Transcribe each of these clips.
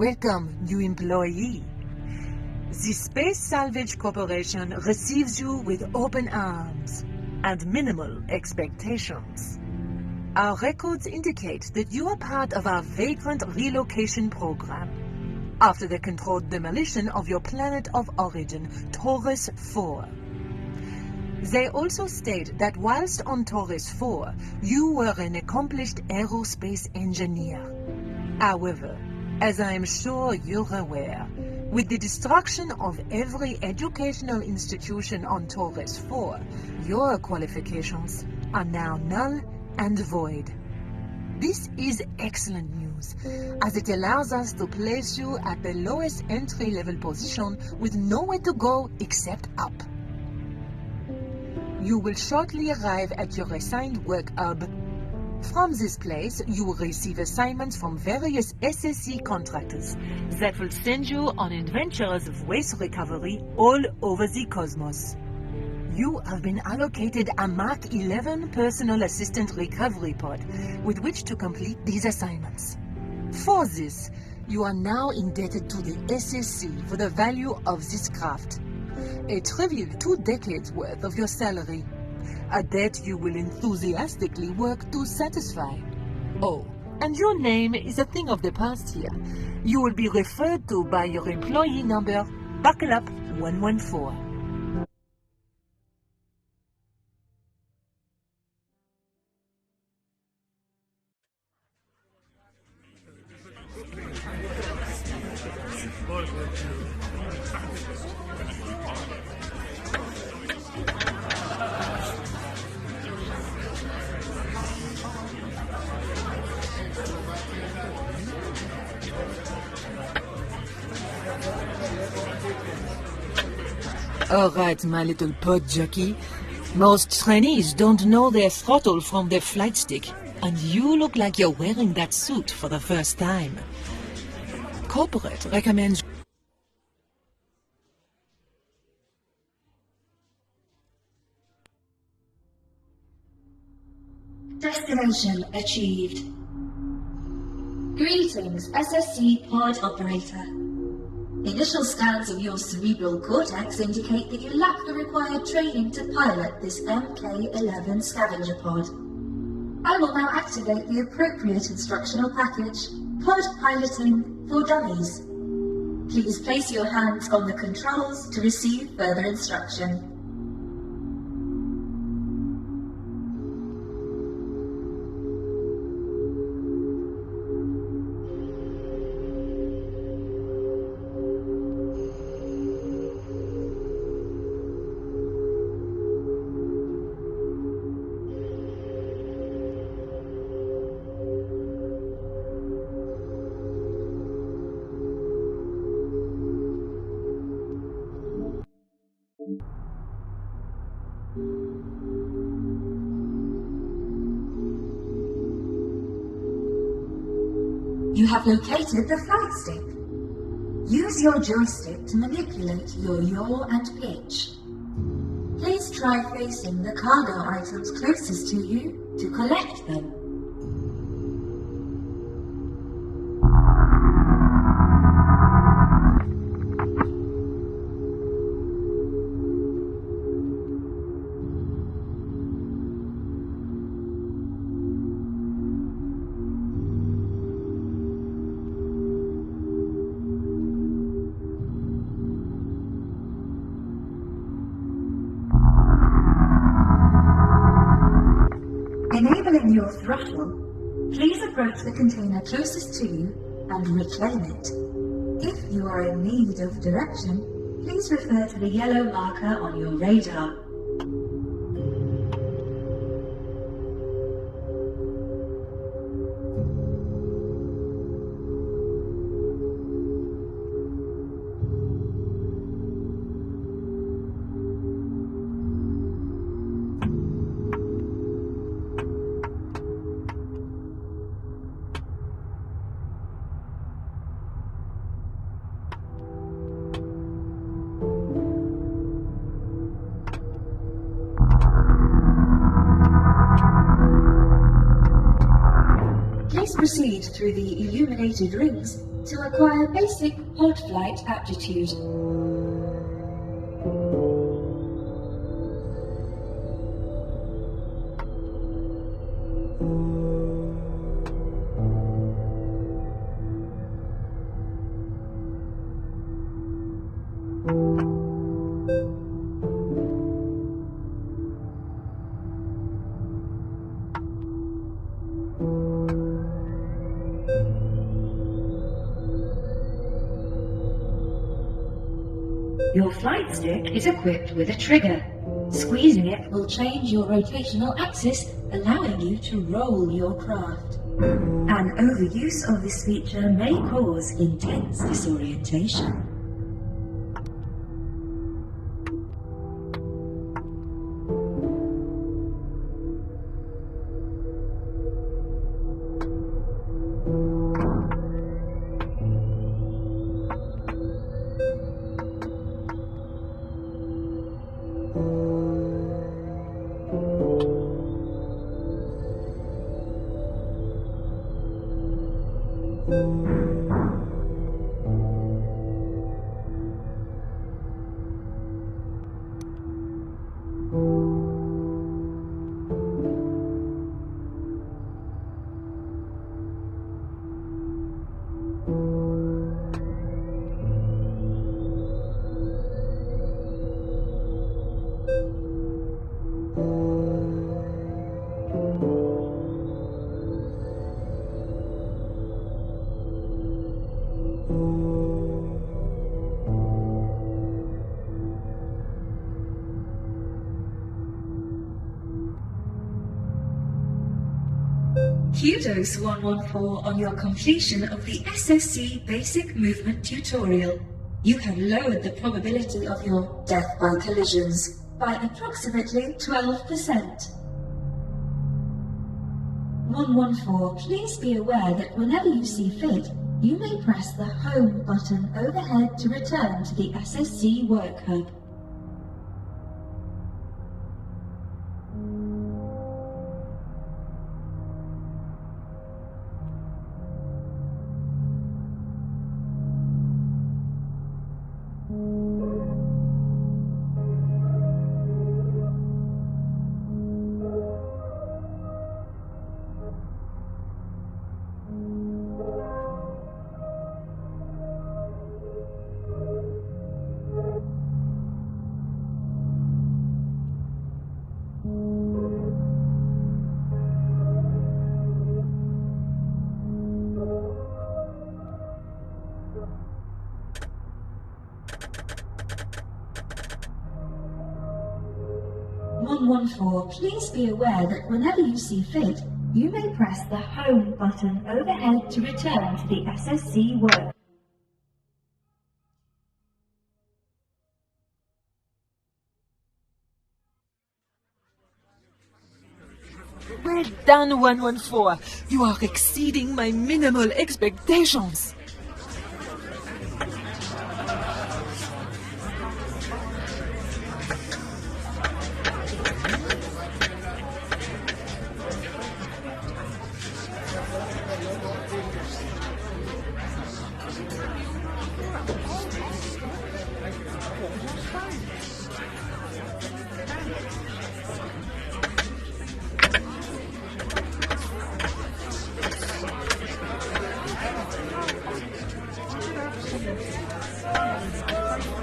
Welcome, new employee. The Space Salvage Corporation receives you with open arms and minimal expectations. Our records indicate that you are part of our vagrant relocation program after the controlled demolition of your planet of origin, Taurus 4. They also state that whilst on Taurus 4, you were an accomplished aerospace engineer. However, as I am sure you're aware, with the destruction of every educational institution on Taurus 4, your qualifications are now null and void. This is excellent news, as it allows us to place you at the lowest entry-level position with nowhere to go except up. You will shortly arrive at your assigned work hub. From this place, you will receive assignments from various SSC contractors that will send you on adventures of waste recovery all over the cosmos. You have been allocated a Mark 11 personal assistant recovery pod with which to complete these assignments. For this, you are now indebted to the SSC for the value of this craft, a trivial 2 decades worth of your salary. A debt you will enthusiastically work to satisfy. Oh, and your name is a thing of the past here. You will be referred to by your employee number, Buckle Up 114. All right, my little pod jockey. Most trainees don't know their throttle from their flight stick, and you look like you're wearing that suit for the first time. Corporate recommends... Destination achieved. Greetings, SSC pod operator. Initial scans of your cerebral cortex indicate that you lack the required training to pilot this MK-11 scavenger pod. I will now activate the appropriate instructional package, Pod Piloting for Dummies. Please place your hands on the controls to receive further instruction. You have located the flight stick. Use your joystick to manipulate your yaw and pitch. Please try facing the cargo items closest to you to collect them. Leveling your throttle, please approach the container closest to you and reclaim it. If you are in need of direction, please refer to the yellow marker on your radar. Please proceed through the illuminated rings to acquire basic pod flight aptitude. Your flight stick is equipped with a trigger. Squeezing it will change your rotational axis, allowing you to roll your craft. An overuse of this feature may cause intense disorientation. Kudos 114 on your completion of the SSC Basic Movement Tutorial. You have lowered the probability of your death by collisions by approximately 12%. 114, please be aware that whenever you see fit, you may press the Home button overhead to return to the SSC Work Hub. Please be aware that whenever you see fit, you may press the Home button overhead to return to the SSC Work. Well done, 114. You are exceeding my minimal expectations.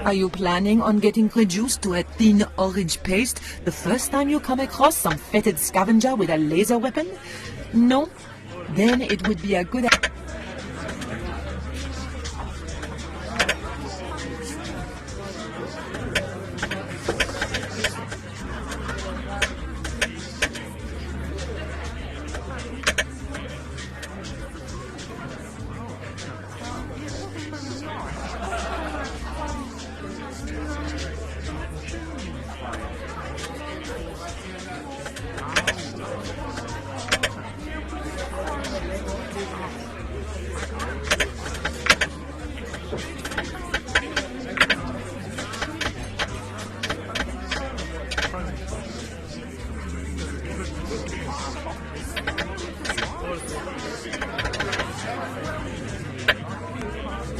Are you planning on getting reduced to a thin orange paste the first time you come across some fetid scavenger with a laser weapon? No? Then it would be a good idea.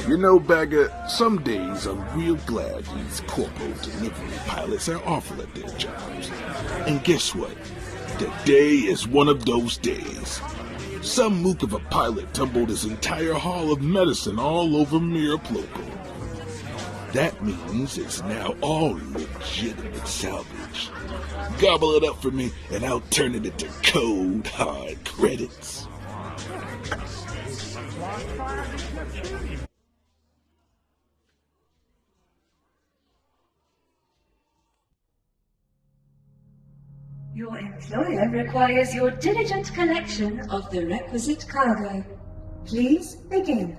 You know, Bagger, some days I'm real glad these corporal delivery pilots are awful at their jobs. And guess what? Today is one of those days. Some mook of a pilot tumbled his entire haul of medicine all over Miraploco. That means it's now all legitimate salvage. Gobble it up for me, and I'll turn it into cold, hard credits. Your employer requires your diligent collection of the requisite cargo. Please begin.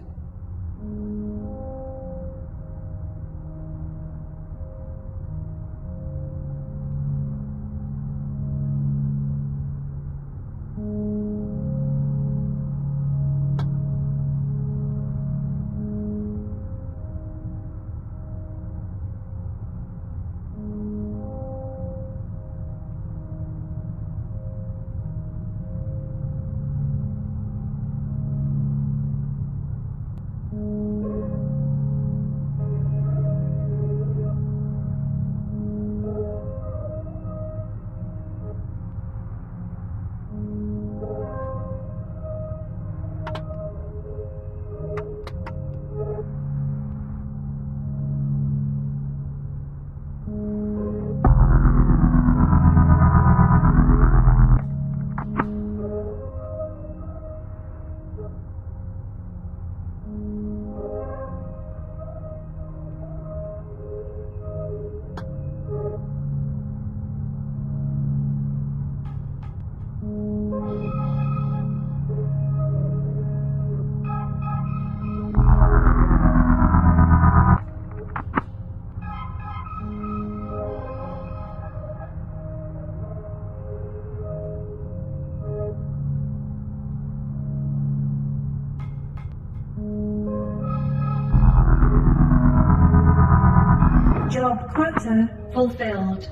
Job quota fulfilled.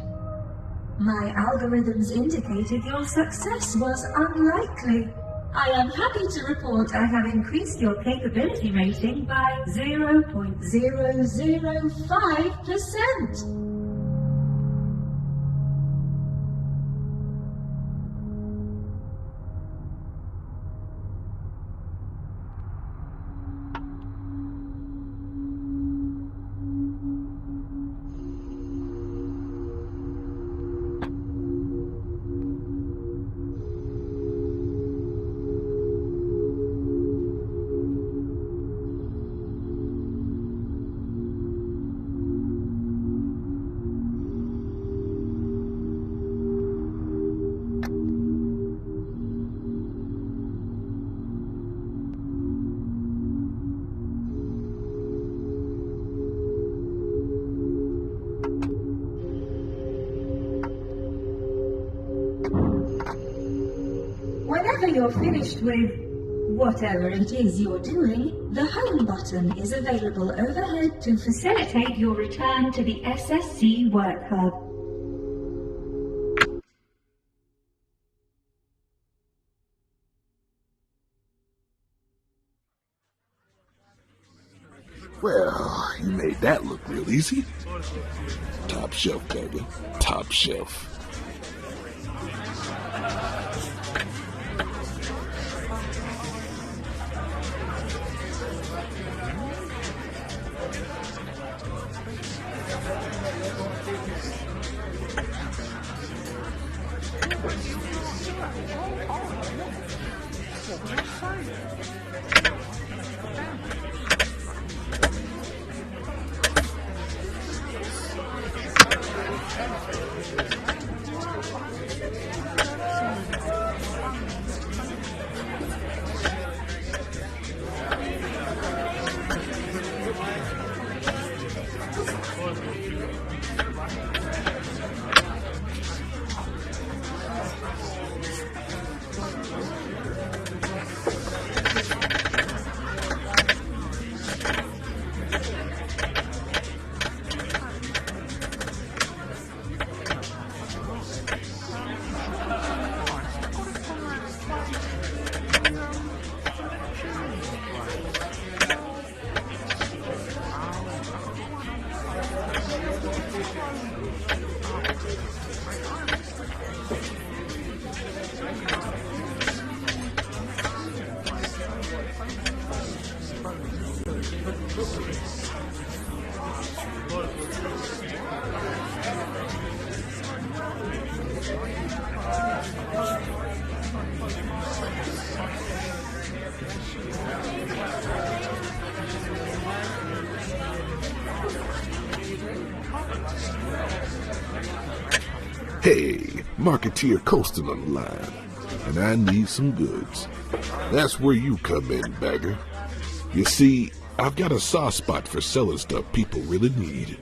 My algorithms indicated your success was unlikely. I am happy to report I have increased your capability rating by 0.005%. Whenever you're finished with whatever it is you're doing, the home button is available overhead to facilitate your return to the SSC work hub. Well, you made that look real easy. Top shelf, baby. Top shelf. Hey, marketeer coasting on the line, and I need some goods. That's where you come in, bagger. You see, I've got a soft spot for selling stuff people really need.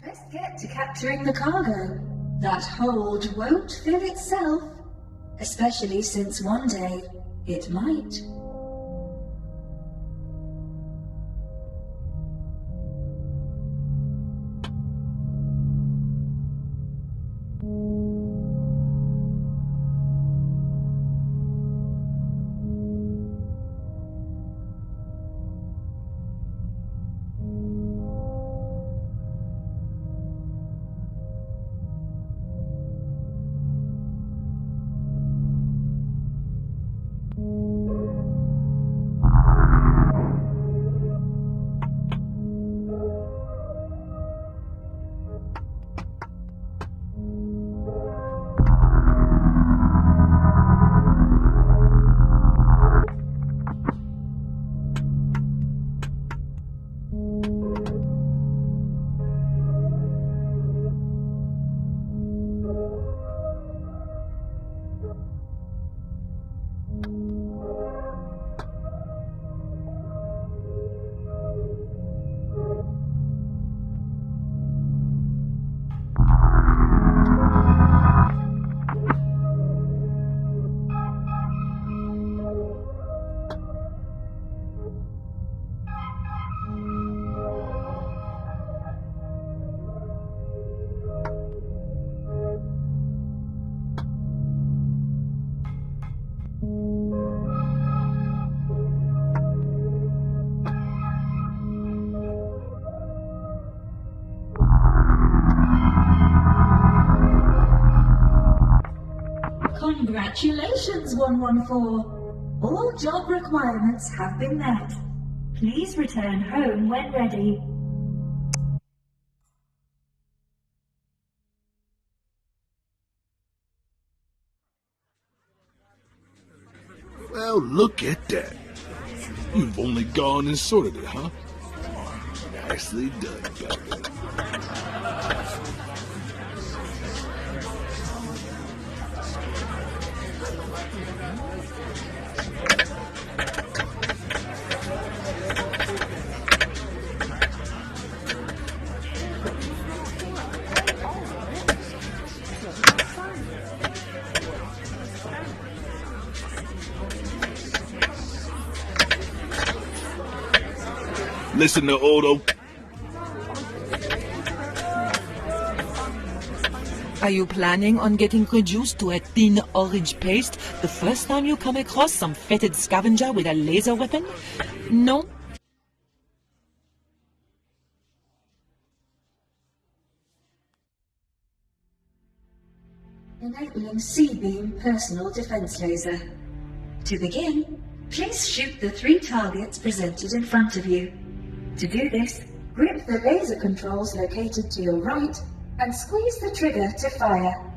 Let's get to capturing the cargo. That hold won't fill itself, especially since one day it might. Congratulations, 114. All job requirements have been met. Please return home when ready. Well, look at that. You've only gone and sorted it, huh? Nicely done, bagger. Listen to Odo. Are you planning on getting reduced to a thin orange paste the first time you come across some fetid scavenger with a laser weapon? No? Enabling C-beam personal defense laser. To begin, please shoot the 3 targets presented in front of you. To do this, grip the laser controls located to your right and squeeze the trigger to fire.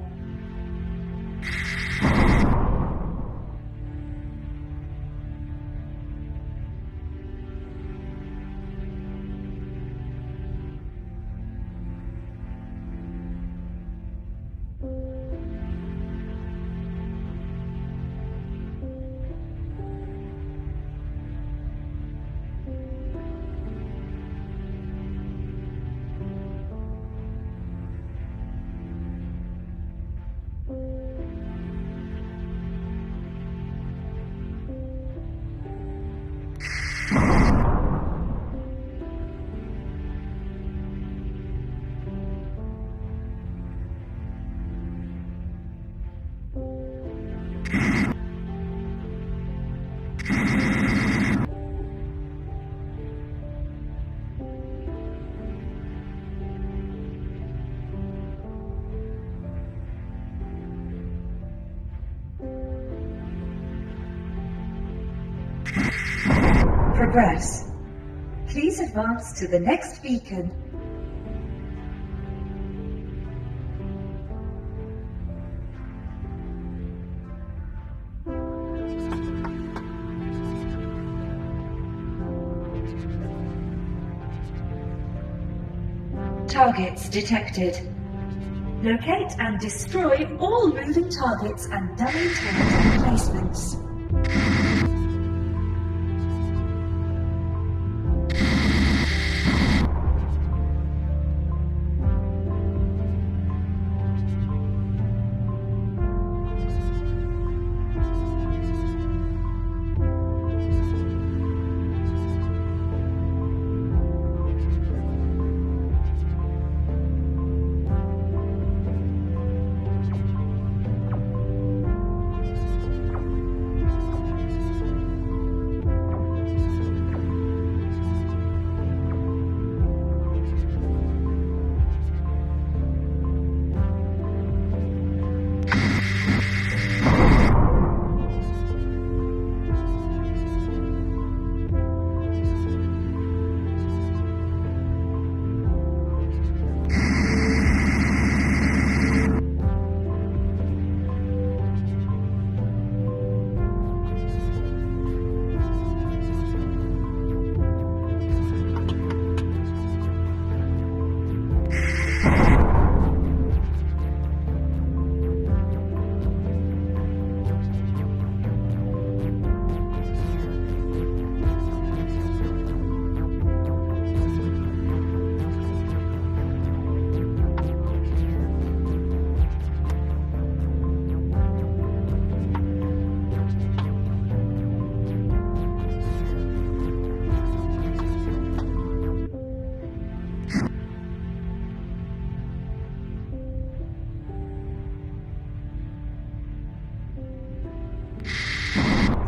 Progress. Please advance to the next beacon. Targets detected. Locate and destroy all moving targets and dummy turret emplacements.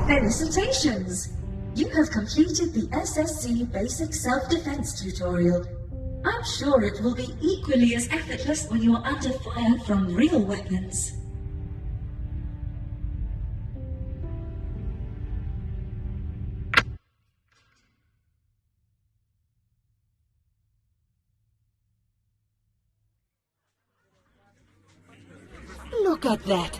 Felicitations! You have completed the SSC Basic Self-Defense tutorial. I'm sure it will be equally as effortless when you're under fire from real weapons. Look at that.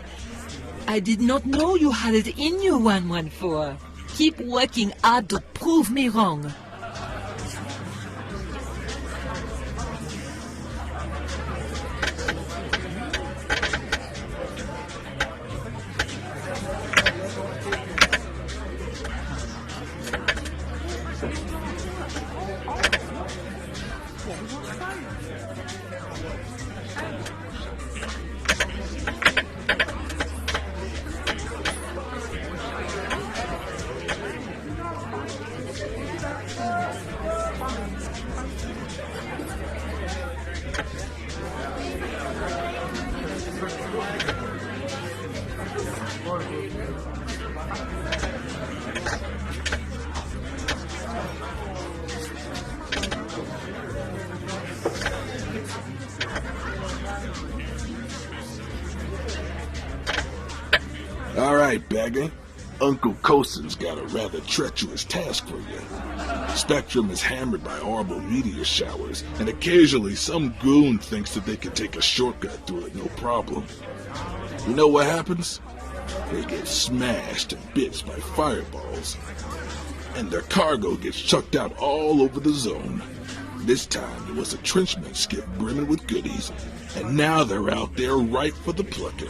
I did not know you had it in you, 114. Keep working hard to prove me wrong. All right, Bagger. Uncle Coulson's got a rather treacherous task for you. Spectrum is hammered by horrible meteor showers, and occasionally some goon thinks that they can take a shortcut through it no problem. You know what happens? They get smashed to bits by fireballs, and their cargo gets chucked out all over the zone. This time it was a trenchman skiff brimming with goodies, and now they're out there ripe for the plucking.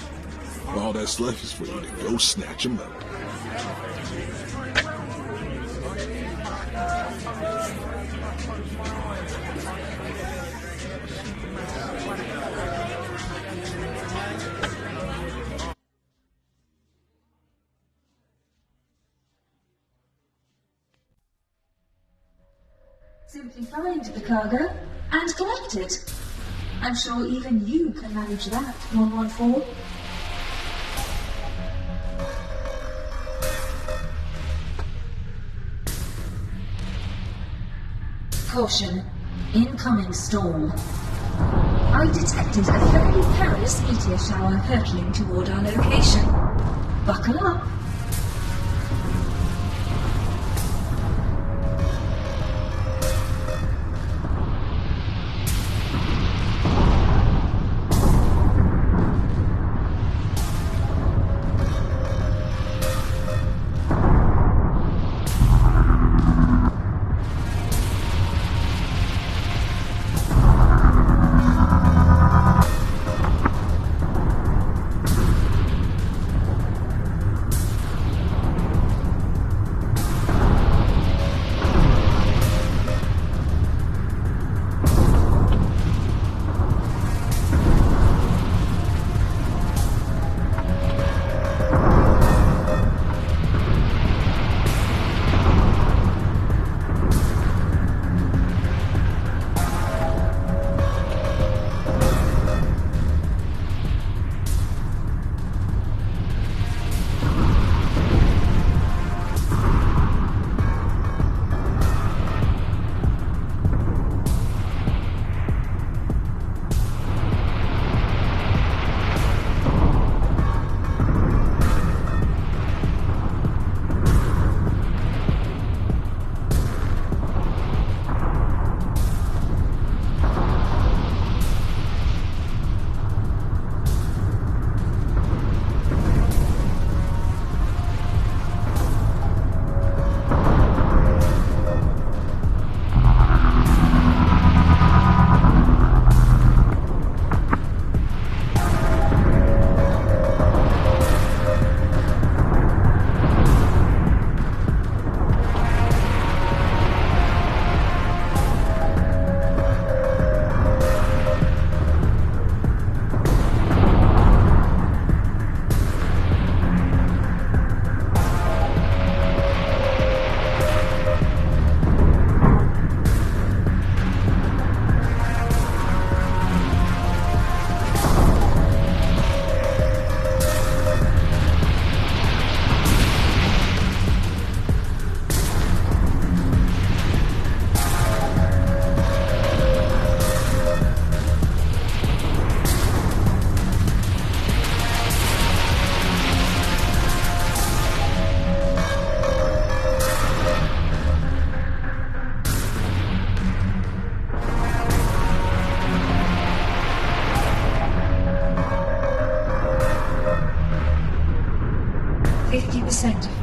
All that's left is for you to go snatch them up. Simply find the cargo and collect it. I'm sure even you can manage that, 114. Caution. Incoming storm. I detected a very perilous meteor shower hurtling toward our location. Buckle up.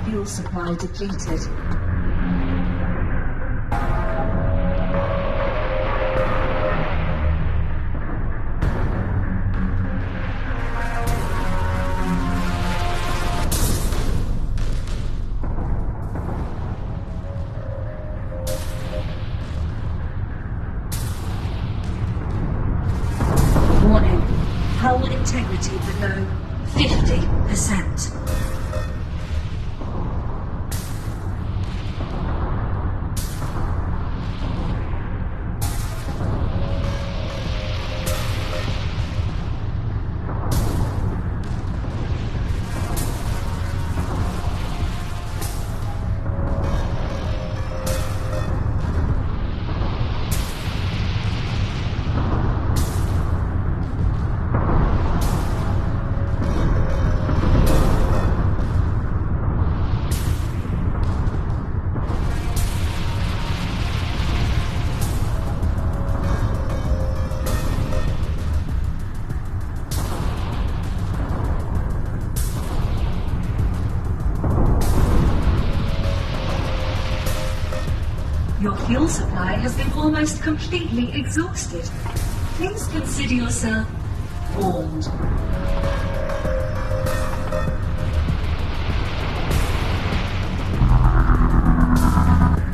Fuel supply depleted. Warning. Hull integrity below 50%. Our fuel supply has been almost completely exhausted. Please consider yourself warned.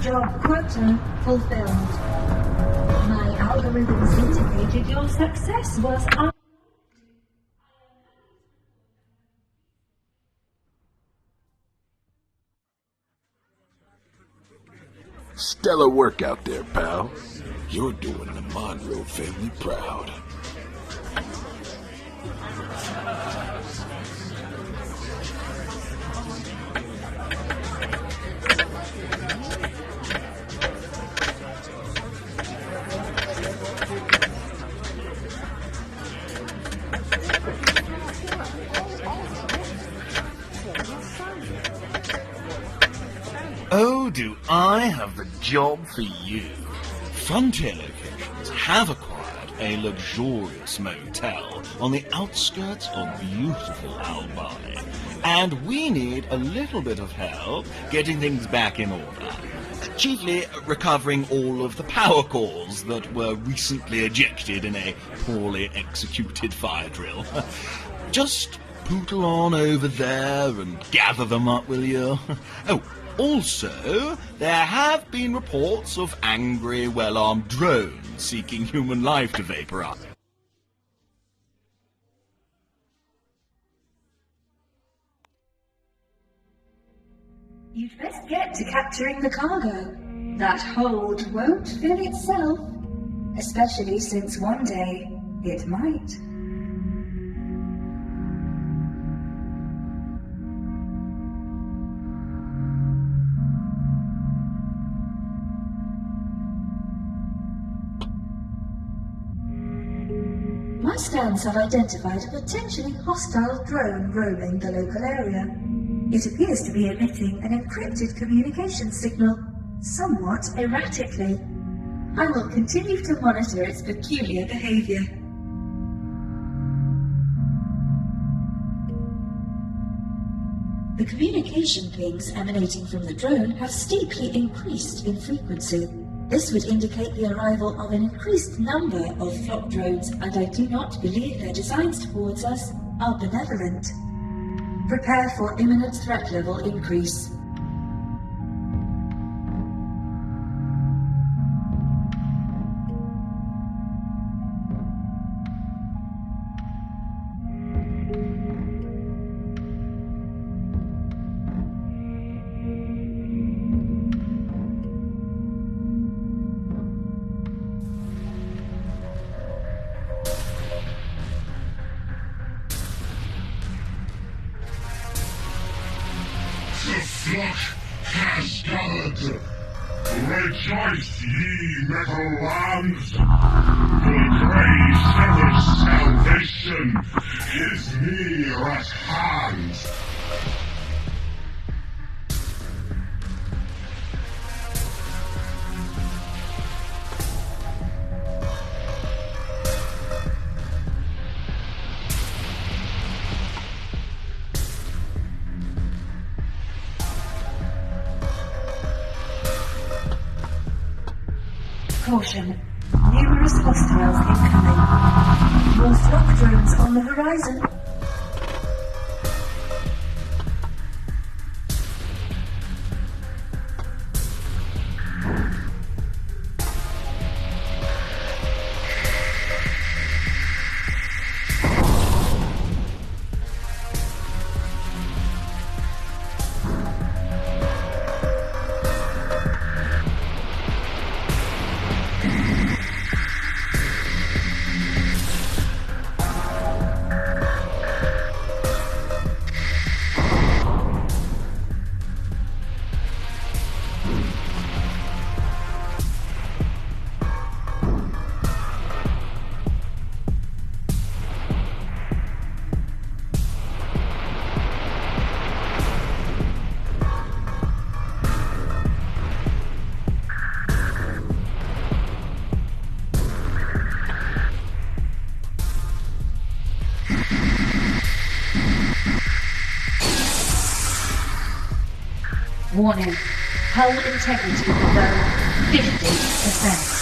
Job quota fulfilled. My algorithms indicated your success was Stellar work out there, pal. You're doing the Monroe family proud. Oh, do I have the job for you. Frontier Locations have acquired a luxurious motel on the outskirts of beautiful Albany, and we need a little bit of help getting things back in order. Chiefly recovering all of the power cores that were recently ejected in a poorly executed fire drill. Just pootle on over there and gather them up, will you? Oh, also, there have been reports of angry, well-armed drones seeking human life to vaporize. You'd best get to capturing the cargo. That hold won't fill itself, especially since one day it might. My scans have identified a potentially hostile drone roaming the local area. It appears to be emitting an encrypted communication signal, somewhat erratically. I will continue to monitor its peculiar behavior. The communication pings emanating from the drone have steeply increased in frequency. This would indicate the arrival of an increased number of flock drones, and I do not believe their designs towards us are benevolent. Prepare for imminent threat level increase. The flock has gathered. Rejoice, ye metal lands, for the great salvation is near at hand. Caution. Numerous hostiles incoming. More flock drones on the horizon. Warning. Hull integrity low. 50%.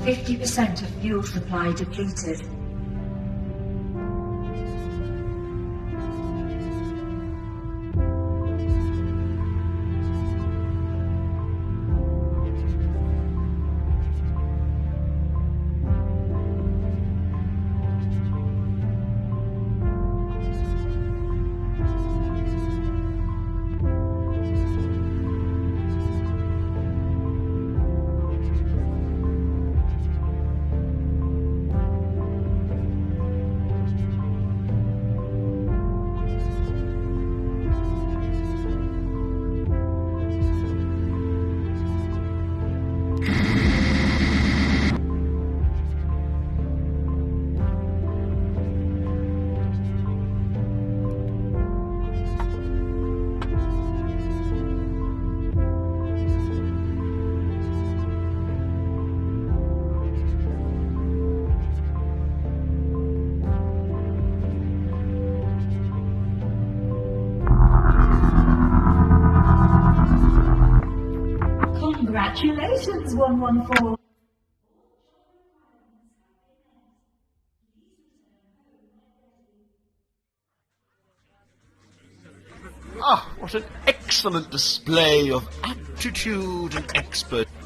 50% of fuel supply depleted. Congratulations, 114. Ah, what an excellent display of aptitude and expertise.